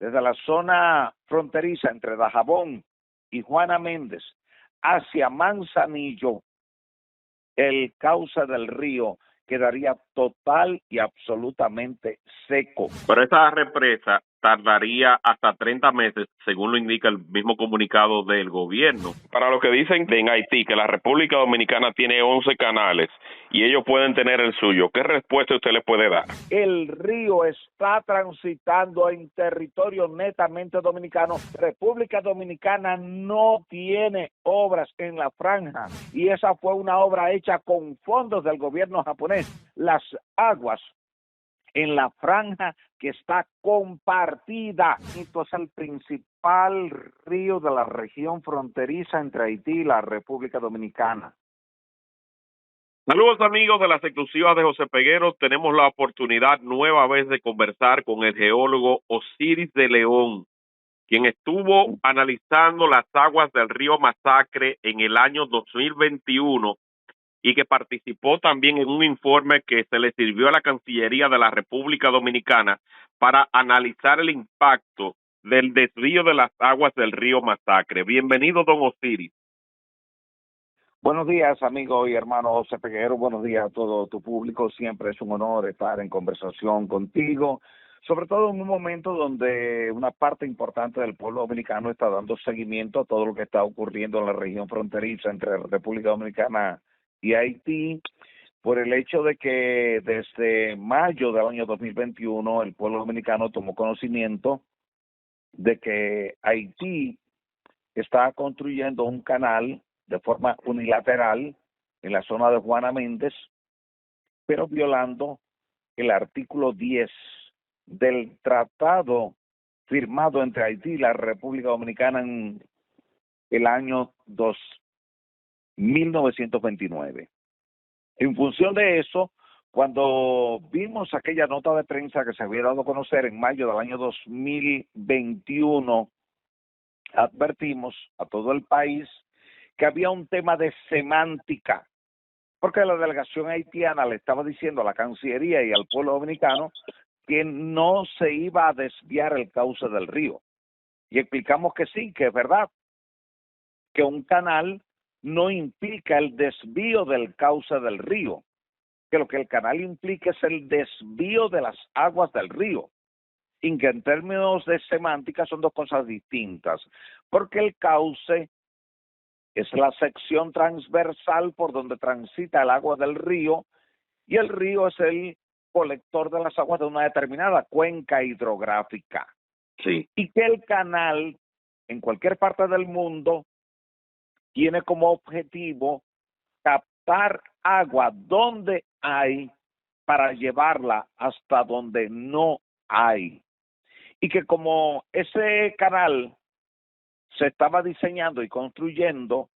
desde la zona fronteriza entre Dajabón y Juana Méndez hacia Manzanillo, el cauce del río quedaría total y absolutamente seco. Pero esa represa tardaría hasta 30 meses, según lo indica el mismo comunicado del gobierno. Para lo que dicen en Haití, que la República Dominicana tiene 11 canales y ellos pueden tener el suyo, ¿qué respuesta usted le puede dar? El río está transitando en territorio netamente dominicano. República Dominicana no tiene obras en la franja y esa fue una obra hecha con fondos del gobierno japonés. Las aguas en la franja que está compartida. Esto es el principal río de la región fronteriza entre Haití y la República Dominicana. Saludos amigos de las exclusivas de José Peguero. Tenemos la oportunidad nueva vez de conversar con el geólogo Osiris de León, quien estuvo analizando las aguas del río Masacre en el año 2021 y que participó también en un informe que se le sirvió a la Cancillería de la República Dominicana para analizar el impacto del desvío de las aguas del río Masacre. Bienvenido, don Osiris. Buenos días, amigo y hermano José Peguero. Buenos días a todo tu público. Siempre es un honor estar en conversación contigo, sobre todo en un momento donde una parte importante del pueblo dominicano está dando seguimiento a todo lo que está ocurriendo en la región fronteriza entre la República Dominicana y Haití, por el hecho de que desde mayo del año 2021 el pueblo dominicano tomó conocimiento de que Haití está construyendo un canal de forma unilateral en la zona de Juana Méndez, pero violando el artículo 10 del tratado firmado entre Haití y la República Dominicana en el año 1929. En función de eso, cuando vimos aquella nota de prensa que se había dado a conocer en mayo del año 2021, advertimos a todo el país que había un tema de semántica, porque la delegación haitiana le estaba diciendo a la Cancillería y al pueblo dominicano que no se iba a desviar el cauce del río. Y explicamos que sí, que es verdad, que un canal no implica el desvío del cauce del río, que lo que el canal implica es el desvío de las aguas del río, y que en términos de semántica son dos cosas distintas, porque el cauce es la sección transversal por donde transita el agua del río, y el río es el colector de las aguas de una determinada cuenca hidrográfica. Sí. Y que el canal, en cualquier parte del mundo, tiene como objetivo captar agua donde hay para llevarla hasta donde no hay. Y que como ese canal se estaba diseñando y construyendo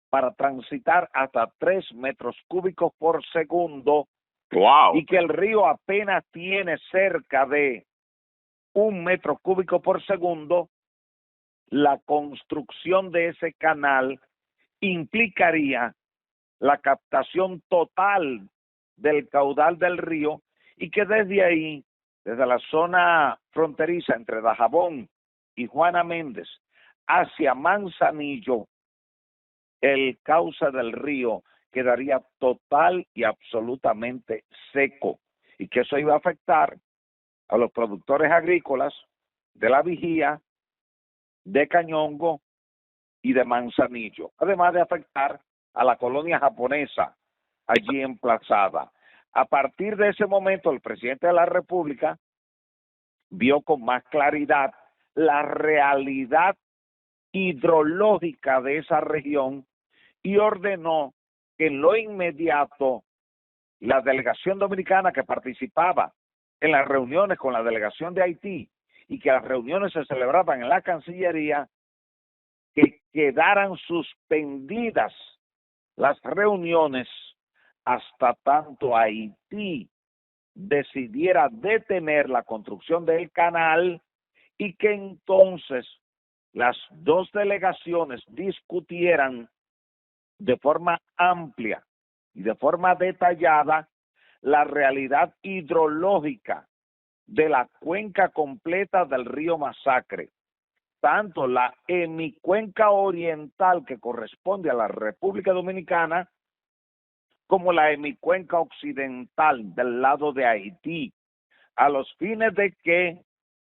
para transitar hasta 3 metros cúbicos por segundo, Wow. y que el río apenas tiene cerca de 1 metro cúbico por segundo, la construcción de ese canal implicaría la captación total del caudal del río, y que desde ahí, desde la zona fronteriza entre Dajabón y Juana Méndez hacia Manzanillo, el cauce del río quedaría total y absolutamente seco, y que eso iba a afectar a los productores agrícolas de La Vigía, de Cañongo y de Manzanillo, además de afectar a la colonia japonesa allí emplazada. A partir de ese momento, el presidente de la República vio con más claridad la realidad hidrológica de esa región y ordenó que en lo inmediato la delegación dominicana que participaba en las reuniones con la delegación de Haití, y que las reuniones se celebraban en la Cancillería, que quedaran suspendidas las reuniones hasta tanto Haití decidiera detener la construcción del canal, y que entonces las dos delegaciones discutieran de forma amplia y de forma detallada la realidad hidrológica de la cuenca completa del río Masacre, tanto la hemicuenca oriental que corresponde a la República Dominicana como la hemicuenca occidental del lado de Haití, a los fines de que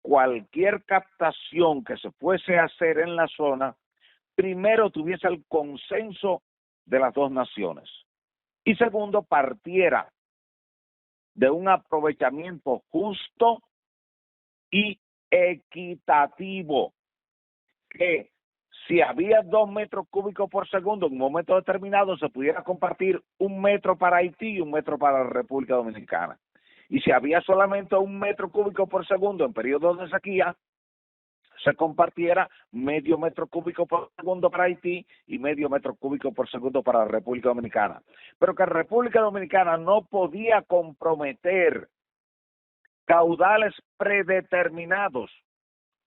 cualquier captación que se fuese a hacer en la zona, primero tuviese el consenso de las dos naciones y segundo partiera de un aprovechamiento justo y equitativo, que si había 2 metros cúbicos por segundo en un momento determinado, se pudiera compartir 1 metro para Haití y 1 metro para la República Dominicana. Y si había solamente 1 metro cúbico por segundo en periodos de sequía, se compartiera medio metro cúbico por segundo para Haití y medio metro cúbico por segundo para la República Dominicana. Pero que la República Dominicana no podía comprometer caudales predeterminados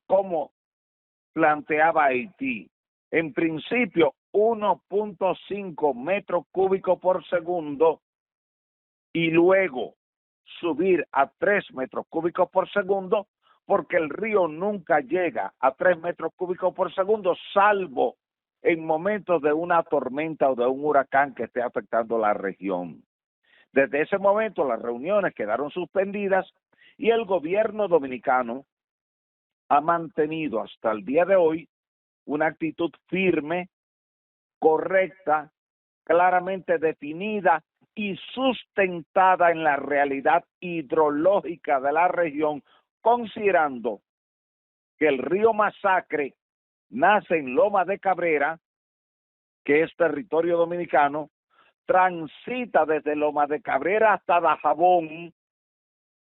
como planteaba Haití. En principio, 1.5 metros cúbicos por segundo y luego subir a 3 metros cúbicos por segundo, porque el río nunca llega a 3 metros cúbicos por segundo, salvo en momentos de una tormenta o de un huracán que esté afectando la región. Desde ese momento las reuniones quedaron suspendidas y el gobierno dominicano ha mantenido hasta el día de hoy una actitud firme, correcta, claramente definida y sustentada en la realidad hidrológica de la región, considerando que el río Masacre nace en Loma de Cabrera, que es territorio dominicano, transita desde Loma de Cabrera hasta Dajabón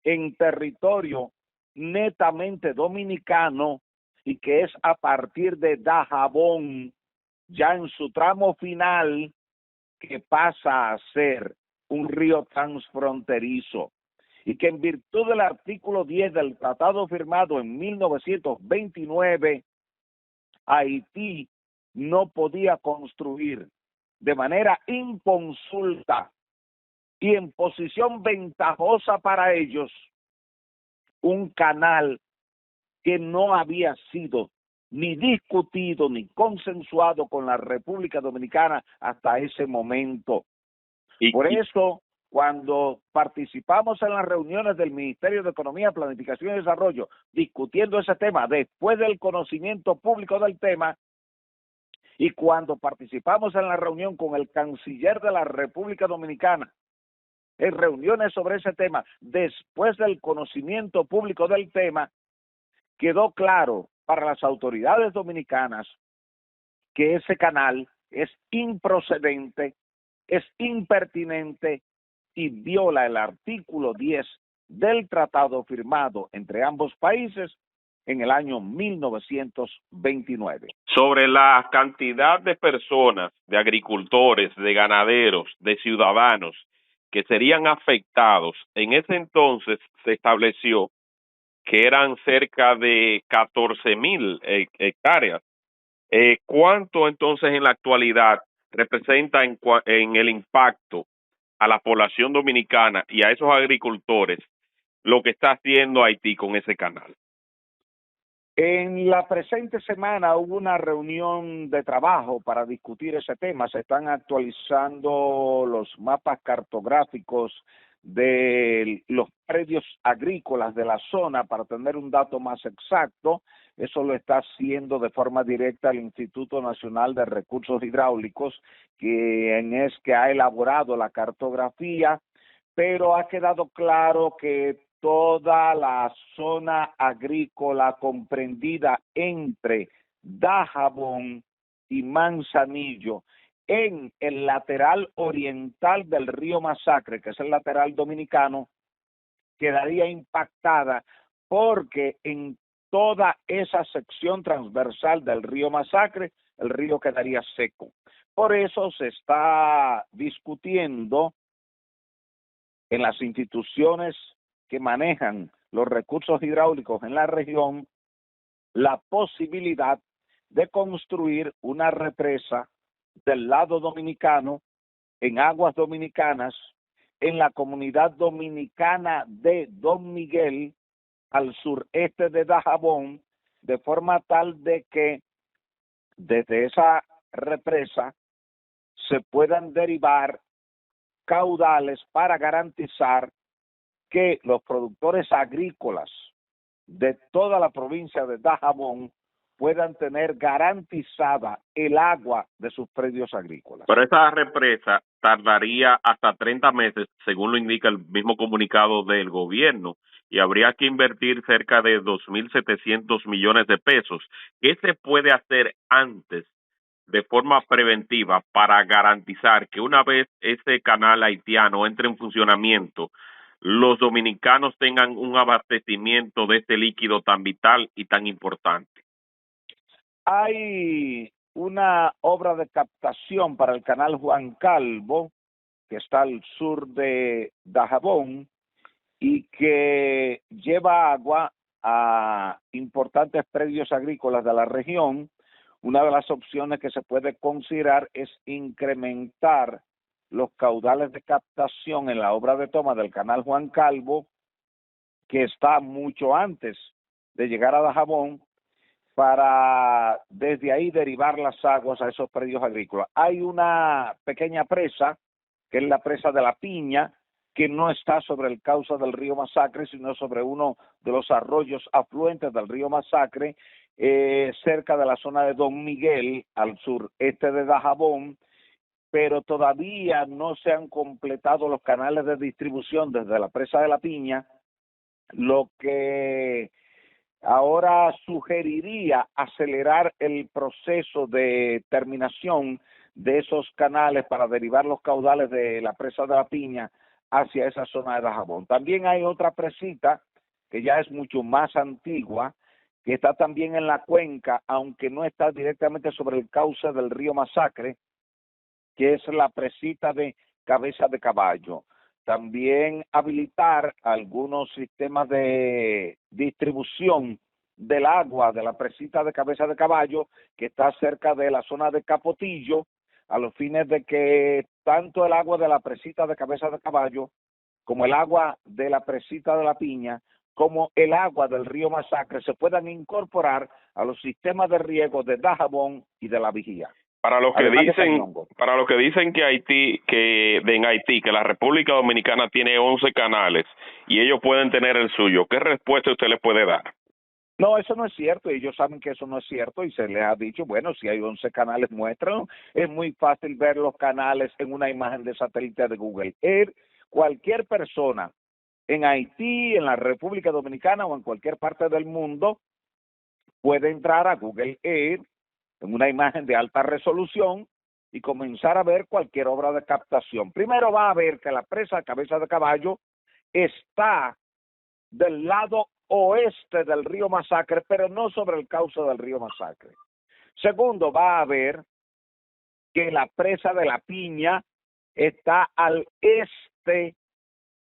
en territorio netamente dominicano y que es a partir de Dajabón, ya en su tramo final, que pasa a ser un río transfronterizo y que en virtud del artículo 10 del tratado firmado en 1929, Haití no podía construir de manera inconsulta y en posición ventajosa para ellos un canal que no había sido ni discutido ni consensuado con la República Dominicana hasta ese momento. Por eso, cuando participamos en las reuniones del Ministerio de Economía, Planificación y Desarrollo discutiendo ese tema después del conocimiento público del tema, y cuando participamos en la reunión con el canciller de la República Dominicana en reuniones sobre ese tema después del conocimiento público del tema, quedó claro para las autoridades dominicanas que ese canal es improcedente, es impertinente y viola el artículo 10 del tratado firmado entre ambos países en el año 1929. Sobre la cantidad de personas, de agricultores, de ganaderos, de ciudadanos que serían afectados, en ese entonces se estableció que eran cerca de 14,000 hectáreas. ¿Cuánto entonces en la actualidad representa en el impacto a la población dominicana y a esos agricultores lo que está haciendo Haití con ese canal? En la presente semana hubo una reunión de trabajo para discutir ese tema. Se están actualizando los mapas cartográficos de los predios agrícolas de la zona para tener un dato más exacto. Eso lo está haciendo de forma directa el Instituto Nacional de Recursos Hidráulicos, quien es que ha elaborado la cartografía, pero ha quedado claro que toda la zona agrícola comprendida entre Dajabón y Manzanillo en el lateral oriental del río Masacre, que es el lateral dominicano, quedaría impactada porque en toda esa sección transversal del río Masacre, el río quedaría seco. Por eso se está discutiendo en las instituciones que manejan los recursos hidráulicos en la región la posibilidad de construir una represa del lado dominicano, en aguas dominicanas, en la comunidad dominicana de Don Miguel, al sureste de Dajabón, de forma tal de que desde esa represa se puedan derivar caudales para garantizar que los productores agrícolas de toda la provincia de Dajabón puedan tener garantizada el agua de sus predios agrícolas. Pero esa represa tardaría hasta 30 meses, según lo indica el mismo comunicado del gobierno, y habría que invertir cerca de 2.700 millones de pesos. ¿Qué se puede hacer antes de forma preventiva para garantizar que una vez ese canal haitiano entre en funcionamiento, los dominicanos tengan un abastecimiento de este líquido tan vital y tan importante? Hay una obra de captación para el canal Juan Calvo, que está al sur de Dajabón, y que lleva agua a importantes predios agrícolas de la región. Una de las opciones que se puede considerar es incrementar los caudales de captación en la obra de toma del canal Juan Calvo, que está mucho antes de llegar a Dajabón, para desde ahí derivar las aguas a esos predios agrícolas. Hay una pequeña presa, que es la presa de la Piña, que no está sobre el cauce del río Masacre, sino sobre uno de los arroyos afluentes del río Masacre, cerca de la zona de Don Miguel, al sureste de Dajabón, pero todavía no se han completado los canales de distribución desde la presa de la Piña, lo que ahora sugeriría acelerar el proceso de terminación de esos canales para derivar los caudales de la presa de la Piña hacia esa zona de Dajabón. También hay otra presita que ya es mucho más antigua, que está también en la cuenca, aunque no está directamente sobre el cauce del río Masacre, que es la presita de Cabeza de Caballo. También habilitar algunos sistemas de distribución del agua de la presita de Cabeza de Caballo, que está cerca de la zona de Capotillo, a los fines de que tanto el agua de la presita de Cabeza de Caballo, como el agua de la presita de la Piña, como el agua del río Masacre se puedan incorporar a los sistemas de riego de Dajabón y de La Vigía. Para los que dicen que en Haití, que la República Dominicana tiene 11 canales y ellos pueden tener el suyo, ¿qué respuesta usted les puede dar? No, eso no es cierto, ellos saben que eso no es cierto y se les ha dicho, bueno, si hay 11 canales, muéstranlo. Es muy fácil ver los canales en una imagen de satélite de Google Earth. Cualquier persona en Haití, en la República Dominicana o en cualquier parte del mundo puede entrar a Google Earth en una imagen de alta resolución y comenzar a ver cualquier obra de captación. Primero va a ver que la presa Cabeza de Caballo está del lado oeste del río Masacre, pero no sobre el cauce del río Masacre. Segundo, va a ver que la presa de la Piña está al este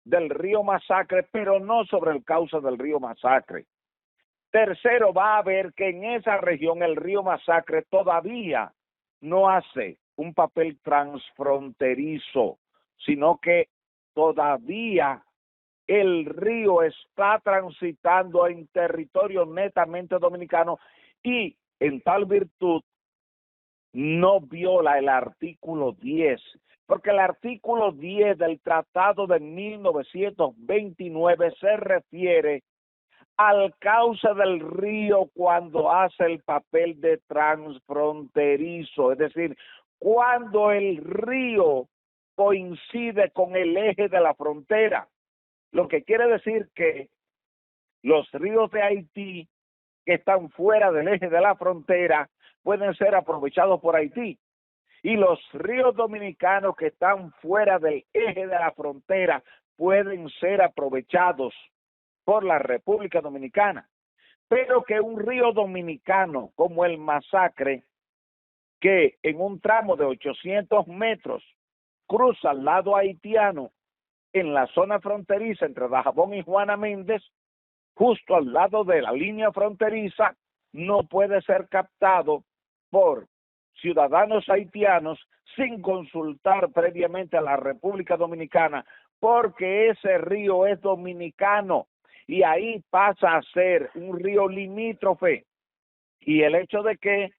del río Masacre, pero no sobre el cauce del río Masacre. Tercero, va a ver que en esa región el río Masacre todavía no hace un papel transfronterizo, sino que todavía el río está transitando en territorio netamente dominicano y en tal virtud no viola el artículo 10, porque el artículo 10 del Tratado de 1929 se refiere al cauce del río cuando hace el papel de transfronterizo, es decir, cuando el río coincide con el eje de la frontera, lo que quiere decir que los ríos de Haití que están fuera del eje de la frontera pueden ser aprovechados por Haití, y los ríos dominicanos que están fuera del eje de la frontera pueden ser aprovechados por la República Dominicana, pero que un río dominicano como el Masacre, que en un tramo de 800 metros cruza al lado haitiano en la zona fronteriza entre Dajabón y Juana Méndez, justo al lado de la línea fronteriza, no puede ser captado por ciudadanos haitianos sin consultar previamente a la República Dominicana, porque ese río es dominicano y ahí pasa a ser un río limítrofe. Y el hecho de que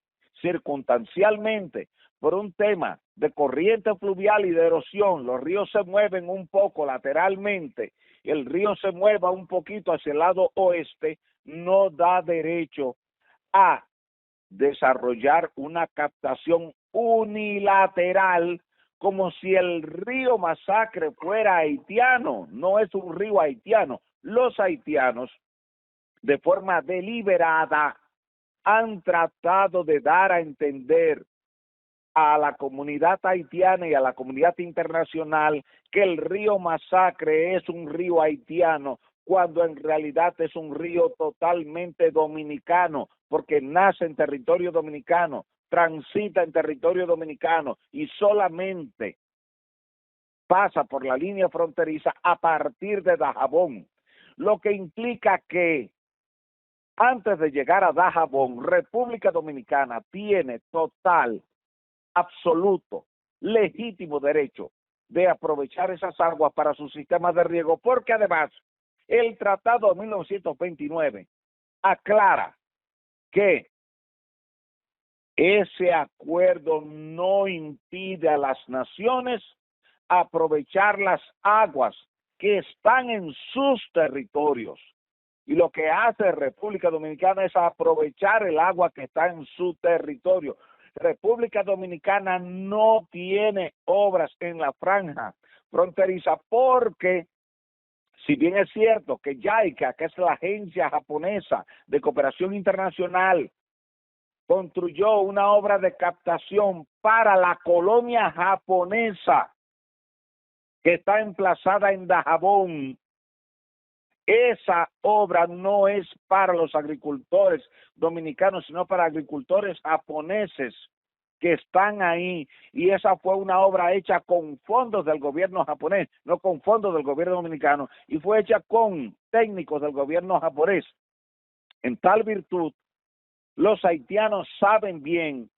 circunstancialmente, por un tema de corriente fluvial y de erosión, los ríos se mueven un poco lateralmente, el río se mueva un poquito hacia el lado oeste, no da derecho a desarrollar una captación unilateral como si el río Masacre fuera haitiano. No es un río haitiano. Los haitianos, de forma deliberada, han tratado de dar a entender a la comunidad haitiana y a la comunidad internacional que el río Masacre es un río haitiano, cuando en realidad es un río totalmente dominicano, porque nace en territorio dominicano, transita en territorio dominicano y solamente pasa por la línea fronteriza a partir de Dajabón, lo que implica que antes de llegar a Dajabón, República Dominicana tiene total, absoluto, legítimo derecho de aprovechar esas aguas para su sistema de riego, porque además el Tratado de 1929 aclara que ese acuerdo no impide a las naciones aprovechar las aguas que están en sus territorios. Y lo que hace República Dominicana es aprovechar el agua que está en su territorio. República Dominicana no tiene obras en la franja fronteriza porque, si bien es cierto que JICA, que es la agencia japonesa de cooperación internacional, construyó una obra de captación para la colonia japonesa que está emplazada en Dajabón, esa obra no es para los agricultores dominicanos, sino para agricultores japoneses que están ahí, y esa fue una obra hecha con fondos del gobierno japonés, no con fondos del gobierno dominicano, y fue hecha con técnicos del gobierno japonés. En tal virtud, los haitianos saben bien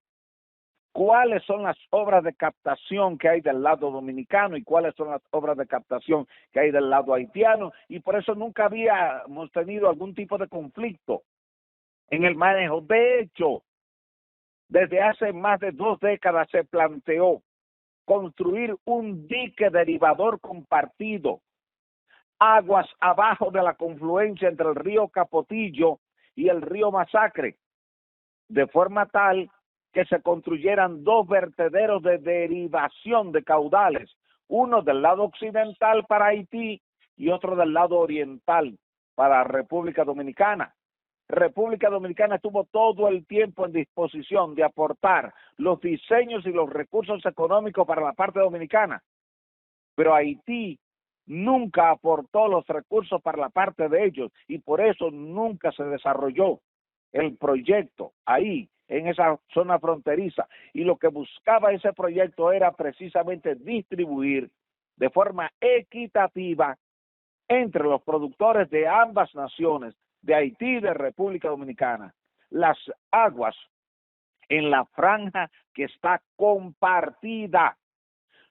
cuáles son las obras de captación que hay del lado dominicano y cuáles son las obras de captación que hay del lado haitiano, y por eso nunca habíamos tenido algún tipo de conflicto en el manejo. De hecho, desde hace más de 2 décadas se planteó construir un dique derivador compartido, aguas abajo de la confluencia entre el río Capotillo y el río Masacre, de forma tal que se construyeran 2 vertederos de derivación de caudales, uno del lado occidental para Haití y otro del lado oriental para República Dominicana. República Dominicana estuvo todo el tiempo en disposición de aportar los diseños y los recursos económicos para la parte dominicana, pero Haití nunca aportó los recursos para la parte de ellos y por eso nunca se desarrolló el proyecto ahí en esa zona fronteriza, y lo que buscaba ese proyecto era precisamente distribuir de forma equitativa entre los productores de ambas naciones, de Haití y de República Dominicana, las aguas en la franja que está compartida.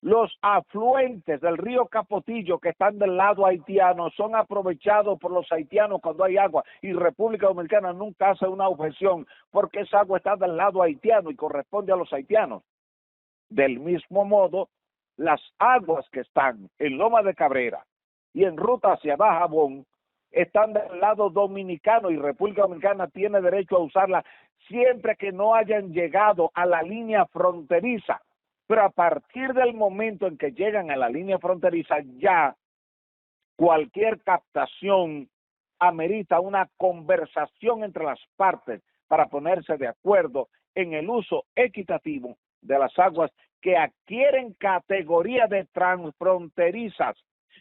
Los afluentes del río Capotillo que están del lado haitiano son aprovechados por los haitianos cuando hay agua, y República Dominicana nunca hace una objeción porque esa agua está del lado haitiano y corresponde a los haitianos. Del mismo modo, las aguas que están en Loma de Cabrera y en ruta hacia Dajabón están del lado dominicano, y República Dominicana tiene derecho a usarla siempre que no hayan llegado a la línea fronteriza. Pero a partir del momento en que llegan a la línea fronteriza, ya cualquier captación amerita una conversación entre las partes para ponerse de acuerdo en el uso equitativo de las aguas que adquieren categoría de transfronterizas.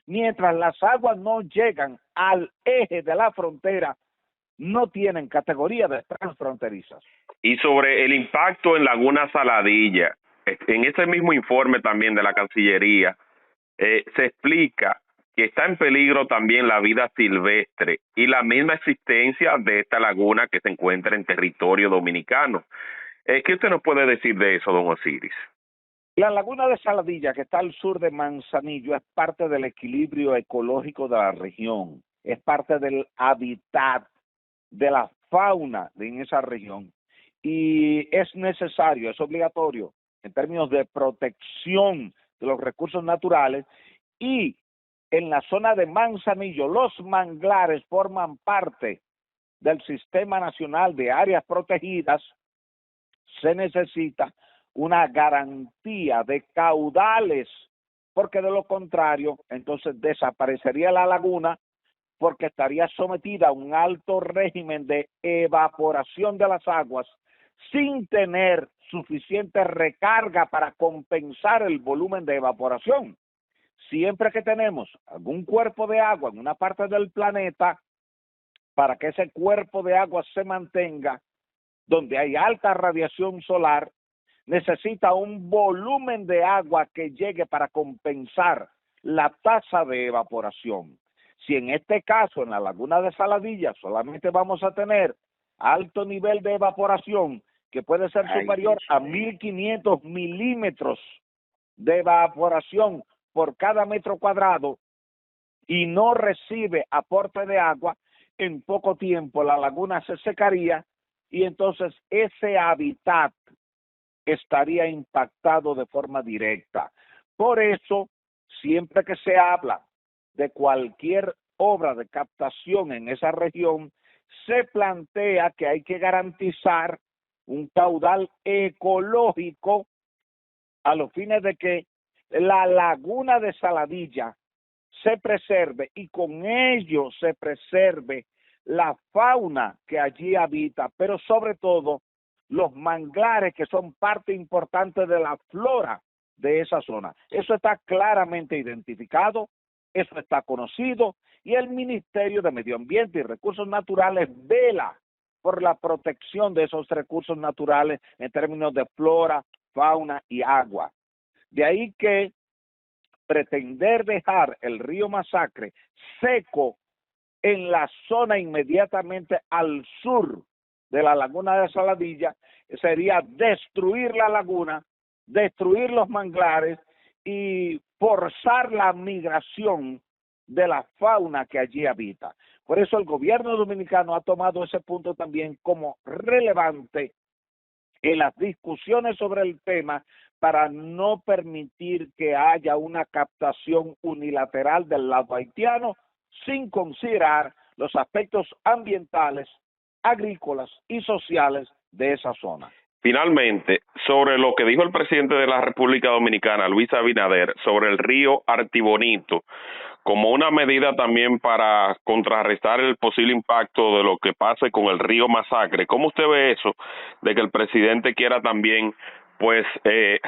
Mientras las aguas no llegan al eje de la frontera, no tienen categoría de transfronterizas. Y sobre el impacto en Laguna Saladilla, en ese mismo informe también de la Cancillería, se explica que está en peligro también la vida silvestre y la misma existencia de esta laguna que se encuentra en territorio dominicano. ¿Qué usted nos puede decir de eso, don Osiris? La laguna de Saladilla, que está al sur de Manzanillo, es parte del equilibrio ecológico de la región. es parte del hábitat de la fauna en esa región y es necesario, es obligatorio en términos de protección de los recursos naturales. Y en la zona de Manzanillo los manglares forman parte del Sistema Nacional de Áreas Protegidas. Se necesita una garantía de caudales, porque de lo contrario, entonces desaparecería la laguna, porque estaría sometida a un alto régimen de evaporación de las aguas sin tener suficiente recarga para compensar el volumen de evaporación. Siempre que tenemos algún cuerpo de agua en una parte del planeta, para que ese cuerpo de agua se mantenga, donde hay alta radiación solar, necesita un volumen de agua que llegue para compensar la tasa de evaporación. Si en este caso, en la laguna de Saladilla, solamente vamos a tener alto nivel de evaporación, que puede ser superior a 1.500 milímetros de evaporación por cada metro cuadrado, y no recibe aporte de agua, en poco tiempo la laguna se secaría y entonces ese hábitat estaría impactado de forma directa. Por eso, siempre que se habla de cualquier obra de captación en esa región, se plantea que hay que garantizar un caudal ecológico a los fines de que la laguna de Saladilla se preserve y con ello se preserve la fauna que allí habita, pero sobre todo los manglares que son parte importante de la flora de esa zona. Eso está claramente identificado, eso está conocido y el Ministerio de Medio Ambiente y Recursos Naturales vela por la protección de esos recursos naturales en términos de flora, fauna y agua. De ahí que pretender dejar el río Masacre seco en la zona inmediatamente al sur de la laguna de Saladilla sería destruir la laguna, destruir los manglares y forzar la migración de la fauna que allí habita. Por eso el gobierno dominicano ha tomado ese punto también como relevante en las discusiones sobre el tema, para no permitir que haya una captación unilateral del lado haitiano sin considerar los aspectos ambientales, agrícolas y sociales de esa zona. Finalmente, sobre lo que dijo el presidente de la República Dominicana, Luis Abinader, sobre el río Artibonito, como una medida también para contrarrestar el posible impacto de lo que pase con el río Masacre. ¿Cómo usted ve eso, de que el presidente quiera también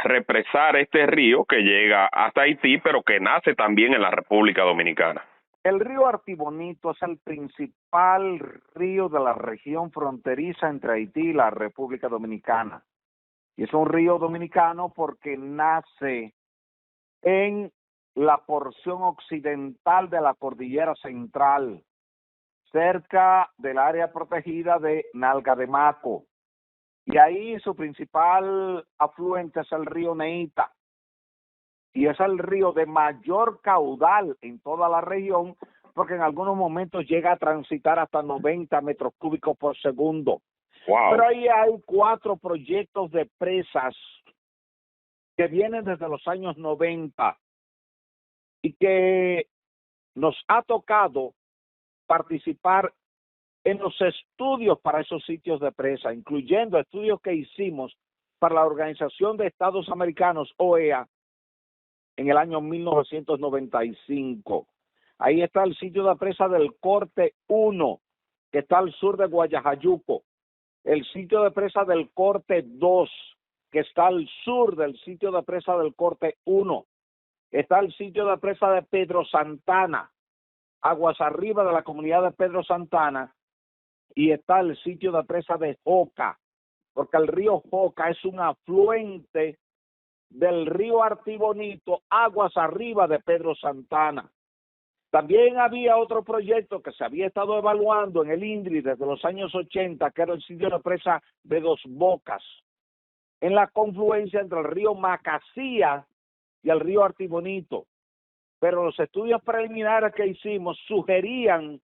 represar este río que llega hasta Haití, pero que nace también en la República Dominicana? El río Artibonito es el principal río de la región fronteriza entre Haití y la República Dominicana. Y es un río dominicano porque nace en la porción occidental de la cordillera central, cerca del área protegida de Nalga de Maco. Y ahí su principal afluente es el río Neita. Y es el río de mayor caudal en toda la región, porque en algunos momentos llega a transitar hasta 90 metros cúbicos por segundo. Wow. Pero ahí hay 4 proyectos de presas que vienen desde los años 90 y que nos ha tocado participar en los estudios para esos sitios de presa, incluyendo estudios que hicimos para la Organización de Estados Americanos, OEA, en el año 1995. Ahí está el sitio de presa del Corte 1, que está al sur de Guayajayuco. El sitio de presa del Corte 2, que está al sur del sitio de presa del Corte 1. Está el sitio de presa de Pedro Santana, aguas arriba de la comunidad de Pedro Santana, y está el sitio de presa de Joca, porque el río Joca es un afluente del río Artibonito, aguas arriba de Pedro Santana. También había otro proyecto que se había estado evaluando en el INDRI desde los años 80, que era el sitio de presa de Dos Bocas, en la confluencia entre el río Macasía y el río Artibonito. Pero los estudios preliminares que hicimos sugerían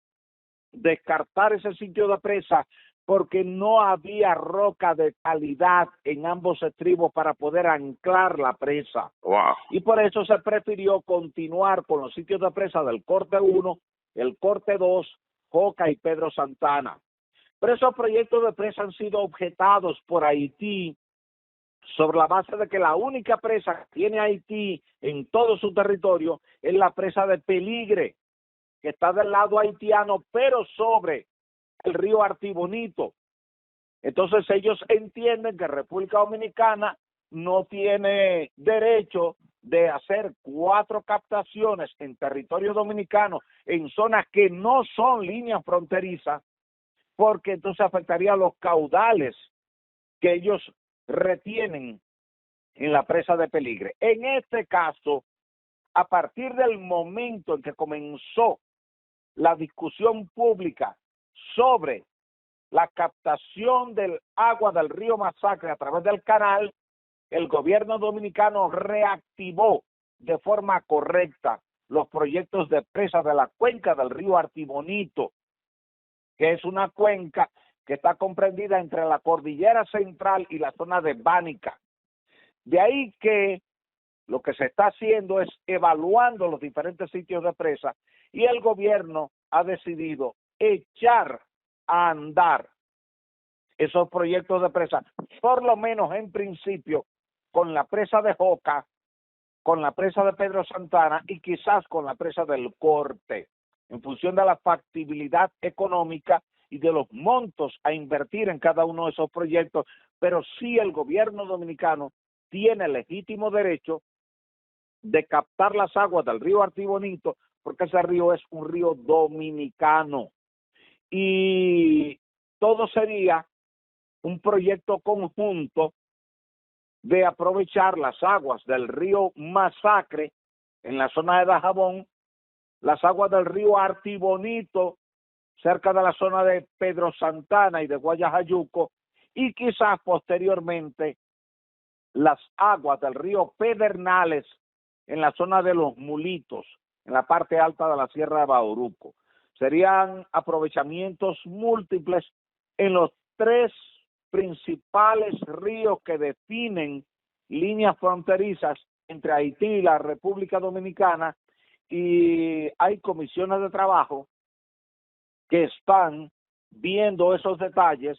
descartar ese sitio de presa porque no había roca de calidad en ambos estribos para poder anclar la presa. Wow. Y por eso se prefirió continuar con los sitios de presa del corte 1, el corte 2, Joca y Pedro Santana. Pero esos proyectos de presa han sido objetados por Haití sobre la base de que la única presa que tiene Haití en todo su territorio es la presa de Peligre, que está del lado haitiano, pero sobre el río Artibonito. Entonces ellos entienden que República Dominicana no tiene derecho de hacer 4 captaciones en territorio dominicano en zonas que no son líneas fronterizas, porque entonces afectaría los caudales que ellos retienen en la presa de Peligre. En este caso, a partir del momento en que comenzó la discusión pública sobre la captación del agua del río Masacre a través del canal, el gobierno dominicano reactivó de forma correcta los proyectos de presa de la cuenca del río Artibonito, que es una cuenca que está comprendida entre la cordillera central y la zona de Bánica. De ahí que lo que se está haciendo es evaluando los diferentes sitios de presa y el gobierno ha decidido echar a andar esos proyectos de presa, por lo menos en principio, con la presa de Joca, con la presa de Pedro Santana y quizás con la presa del Corte, en función de la factibilidad económica y de los montos a invertir en cada uno de esos proyectos, pero sí el gobierno dominicano tiene legítimo derecho de captar las aguas del río Artibonito, porque ese río es un río dominicano. Y todo sería un proyecto conjunto de aprovechar las aguas del río Masacre en la zona de Dajabón, las aguas del río Artibonito cerca de la zona de Pedro Santana y de Guayajayuco, y quizás posteriormente las aguas del río Pedernales en la zona de Los Mulitos, en la parte alta de la Sierra de Bauruco. Serían aprovechamientos múltiples en los 3 principales ríos que definen líneas fronterizas entre Haití y la República Dominicana, y hay comisiones de trabajo que están viendo esos detalles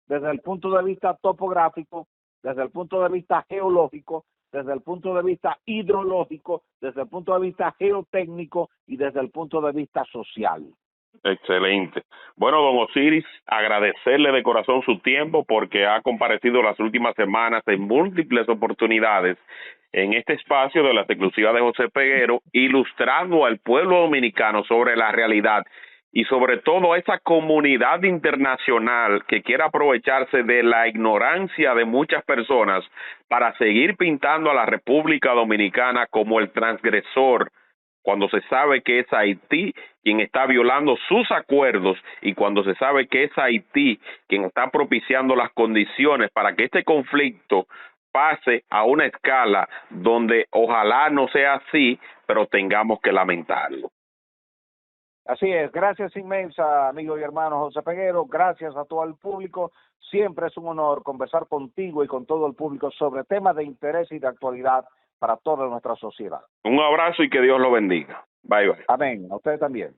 desde el punto de vista topográfico, desde el punto de vista geológico, desde el punto de vista hidrológico, desde el punto de vista geotécnico y desde el punto de vista social. Excelente. Bueno, don Osiris, agradecerle de corazón su tiempo porque ha comparecido las últimas semanas en múltiples oportunidades en este espacio de las exclusivas de José Peguero, ilustrando al pueblo dominicano sobre la realidad y sobre todo a esa comunidad internacional que quiere aprovecharse de la ignorancia de muchas personas para seguir pintando a la República Dominicana como el transgresor, cuando se sabe que es Haití quien está violando sus acuerdos y cuando se sabe que es Haití quien está propiciando las condiciones para que este conflicto pase a una escala donde ojalá no sea así, pero tengamos que lamentarlo. Así es, gracias inmensa, amigo y hermano José Peguero, gracias a todo el público. Siempre es un honor conversar contigo y con todo el público sobre temas de interés y de actualidad para toda nuestra sociedad. Un abrazo y que Dios lo bendiga. Bye, bye. Amén. A usted también.